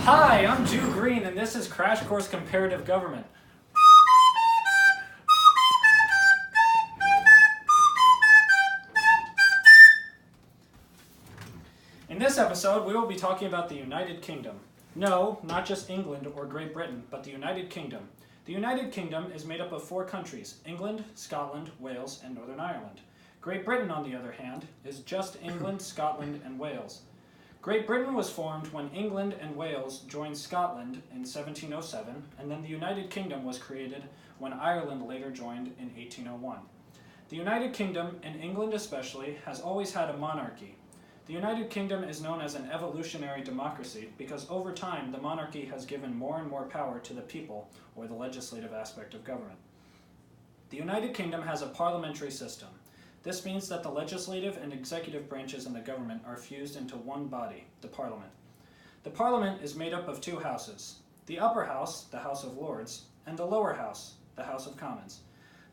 Hi, I'm Jew Green, and this is Crash Course Comparative Government. In this episode, we will be talking about the United Kingdom. No, not just England or Great Britain, but the United Kingdom. The United Kingdom is made up of 4 countries: England, Scotland, Wales, and Northern Ireland. Great Britain, on the other hand, is just England, Scotland, and Wales. Great Britain was formed when England and Wales joined Scotland in 1707, and then the United Kingdom was created when Ireland later joined in 1801. The United Kingdom, and England especially, has always had a monarchy. The United Kingdom is known as an evolutionary democracy because over time the monarchy has given more and more power to the people, or the legislative aspect of government. The United Kingdom has a parliamentary system. This means that the legislative and executive branches in the government are fused into one body, the Parliament. The Parliament is made up of 2 houses: the upper house, the House of Lords, and the lower house, the House of Commons.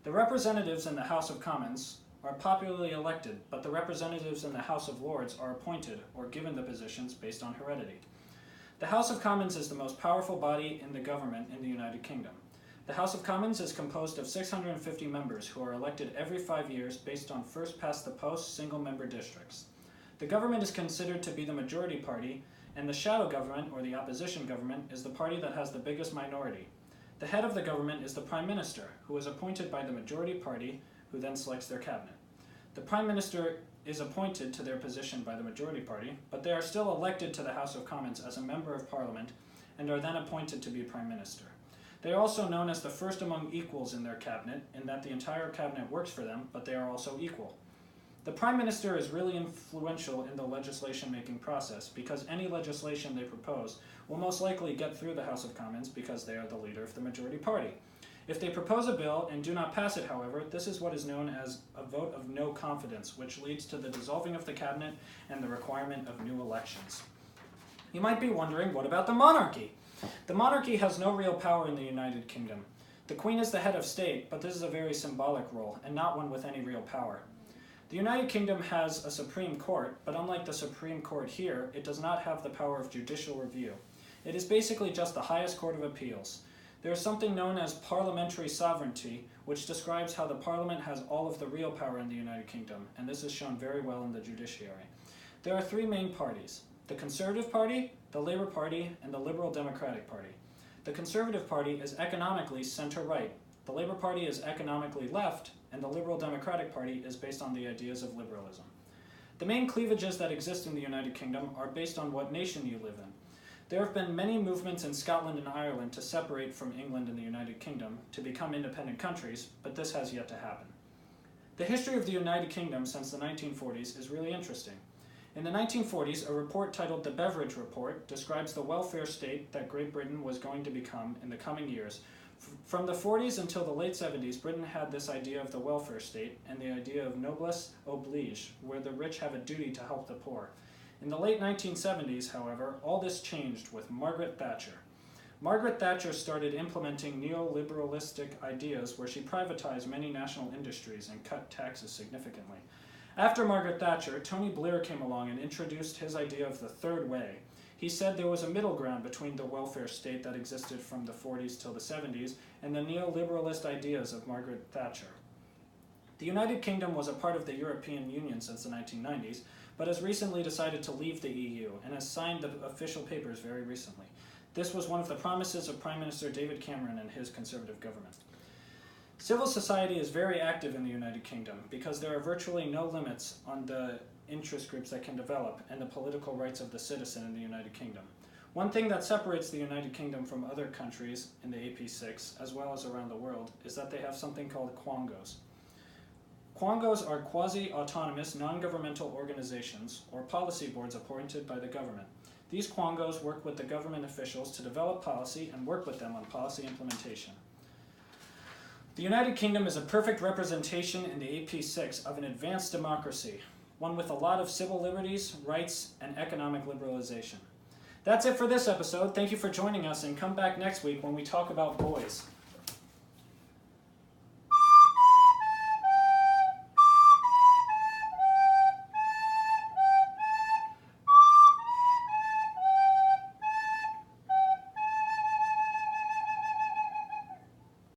The representatives in the House of Commons are popularly elected, but the representatives in the House of Lords are appointed or given the positions based on heredity. The House of Commons is the most powerful body in the government in the United Kingdom. The House of Commons is composed of 650 members who are elected every 5 years based on first-past-the-post single-member districts. The government is considered to be the majority party, and the shadow government, or the opposition government, is the party that has the biggest minority. The head of the government is the Prime Minister, who is appointed by the majority party, who then selects their cabinet. The Prime Minister is appointed to their position by the majority party, but they are still elected to the House of Commons as a member of Parliament and are then appointed to be Prime Minister. They are also known as the first among equals in their cabinet, in that the entire cabinet works for them, but they are also equal. The Prime Minister is really influential in the legislation-making process because any legislation they propose will most likely get through the House of Commons because they are the leader of the majority party. If they propose a bill and do not pass it, however, this is what is known as a vote of no confidence, which leads to the dissolving of the cabinet and the requirement of new elections. You might be wondering, what about the monarchy? The monarchy has no real power in the United Kingdom. The Queen is the head of state, but this is a very symbolic role, and not one with any real power. The United Kingdom has a Supreme Court, but unlike the Supreme Court here, it does not have the power of judicial review. It is basically just the highest court of appeals. There is something known as parliamentary sovereignty, which describes how the Parliament has all of the real power in the United Kingdom, and this is shown very well in the judiciary. There are 3 main parties: the Conservative Party, the Labour Party, and the Liberal Democratic Party. The Conservative Party is economically center-right, the Labour Party is economically left, and the Liberal Democratic Party is based on the ideas of liberalism. The main cleavages that exist in the United Kingdom are based on what nation you live in. There have been many movements in Scotland and Ireland to separate from England and the United Kingdom to become independent countries, but this has yet to happen. The history of the United Kingdom since the 1940s is really interesting. In the 1940s, a report titled the Beveridge Report describes the welfare state that Great Britain was going to become in the coming years. From the 40s until the late 70s, Britain had this idea of the welfare state and the idea of noblesse oblige, where the rich have a duty to help the poor. In the late 1970s, however, all this changed with Margaret Thatcher. Margaret Thatcher started implementing neoliberalistic ideas where she privatized many national industries and cut taxes significantly. After Margaret Thatcher, Tony Blair came along and introduced his idea of the third way. He said there was a middle ground between the welfare state that existed from the 40s till the 70s and the neoliberalist ideas of Margaret Thatcher. The United Kingdom was a part of the European Union since the 1990s, but has recently decided to leave the EU and has signed the official papers very recently. This was one of the promises of Prime Minister David Cameron and his Conservative government. Civil society is very active in the United Kingdom because there are virtually no limits on the interest groups that can develop and the political rights of the citizen in the United Kingdom. One thing that separates the United Kingdom from other countries in the AP6, as well as around the world, is that they have something called quangos. Quangos are quasi-autonomous, non-governmental organizations, or policy boards appointed by the government. These quangos work with the government officials to develop policy and work with them on policy implementation. The United Kingdom is a perfect representation in the AP6 of an advanced democracy, one with a lot of civil liberties, rights, and economic liberalization. That's it for this episode. Thank you for joining us, and come back next week when we talk about boys.